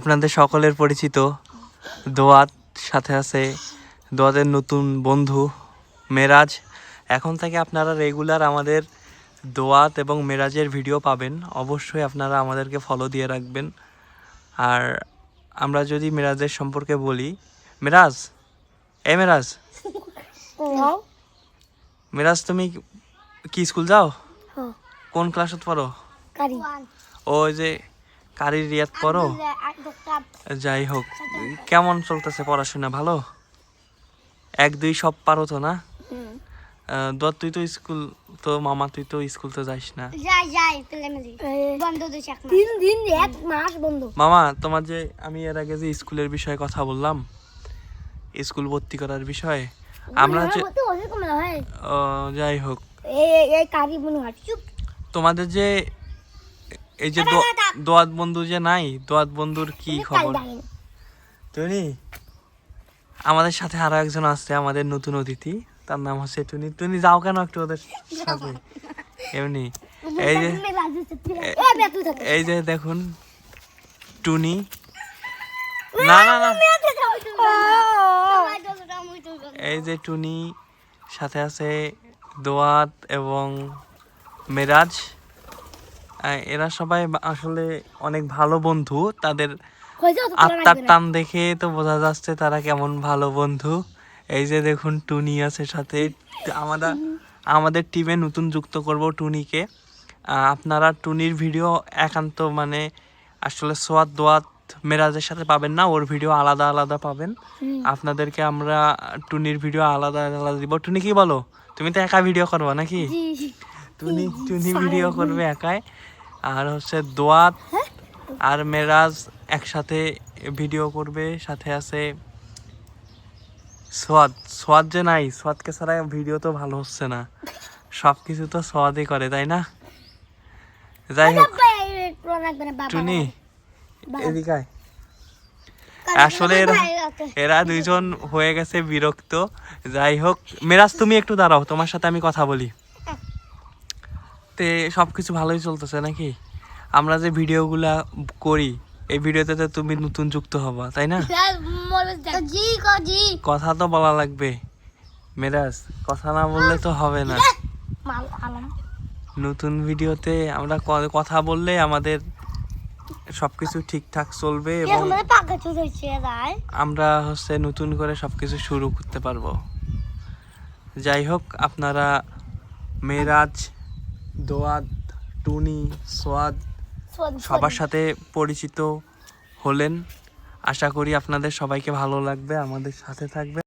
আপনাদের সকলের পরিচিত দোয়াত, সাথে আছে দোয়াতের নতুন বন্ধু মেরাজ। এখন থেকে আপনারা রেগুলার আমাদের দোয়াত এবং মেরাজের ভিডিও পাবেন। অবশ্যই আপনারা আমাদেরকে ফলো দিয়ে রাখবেন। আর আমরা যদি মেরাজের সম্পর্কে বলি, মেরাজ মেরাজ তুমি কি স্কুল যাও? কোন ক্লাসত পড়ো? ওই যে কারির রিয়াদ পড়ো? যাই হোক, কেমন চলতেছে পড়াশোনা? ভালো? 1 2 সব পারো তো না? দোয়া তুই তো স্কুল তো মামা, তুই তো স্কুল তো যাইস না। মামা, তোমার যে আমি এর আগে যে স্কুলের বিষয়ে কথা বললাম, স্কুল ভর্তি করার বিষয়ে, আমরা যে যাই হোক, তোমাদের যে এই যে দোয়াত বন্ধু যে নাই, দোয়াত বন্ধুর কি খবর? টুনি, আমাদের সাথে আরো একজন আছে, আমাদের নতুন অতিথি, তার নাম হচ্ছে টুনি। টুনি, যাও কেন একটু ওদের সাথে? এমনি এই যে দেখুন টুনি, না না না, এই যে টুনি, সাথে আছে দোয়াত এবং মেরাজ। এরা সবাই আসলে অনেক ভালো বন্ধু। তাদের আত্মার টান দেখে তো বোঝা যাচ্ছে তারা কেমন ভালো বন্ধু। এই যে দেখুন টুনি আছে সাথে। আমাদের টিমে নতুন যুক্ত করব টুনিকে। আপনারা টুনির ভিডিও একান্ত মানে আসলে সোয়াদ দোয়াত মেরাজের সাথে পাবেন না, ওর ভিডিও আলাদা আলাদা পাবেন। আপনাদেরকে আমরা টুনির ভিডিও আলাদা আলাদা দিব। টুনি, কি বলো? তুমি তো একা ভিডিও করবা নাকি? টুনি ভিডিও করবে একাই, আর হচ্ছে দোয়াত আর মেরাজ একসাথে ভিডিও করবে। সাথে আছে সোয়াদ যে নাই, সোয়াদকে ছাড়া ভিডিও তো ভালো হচ্ছে না। সবকিছু তো সোয়াদই করে, তাই না? যাই হোক টুনি, এদিকে আয়। আসলে এরা দুইজন হয়ে গেছে বিরক্ত। যাই হোক মেরাজ, তুমি একটু দাঁড়াও, তোমার সাথে আমি কথা বলি। তে সবকিছু ভালোই চলতেছে নাকি? আমরা যে ভিডিওগুলা করি, এই ভিডিওতে তো তুমি নতুন যুক্ত হবা, তাই না? কথা তো বলা লাগবে মেরাজ, কথা না বললে তো হবে না। নতুন ভিডিওতে আমরা কথা বললে আমাদের সবকিছু ঠিকঠাক চলবে এবং আমরা হচ্ছে নতুন করে সবকিছু শুরু করতে পারবো। যাই হোক, আপনারা মেরাজ, দোয়াত, টুনি, সোয়াদ সবার সাথে পরিচিত হলেন। আশা করি আপনাদের সবাইকে ভালো লাগবে, আমাদের সাথে থাকবে।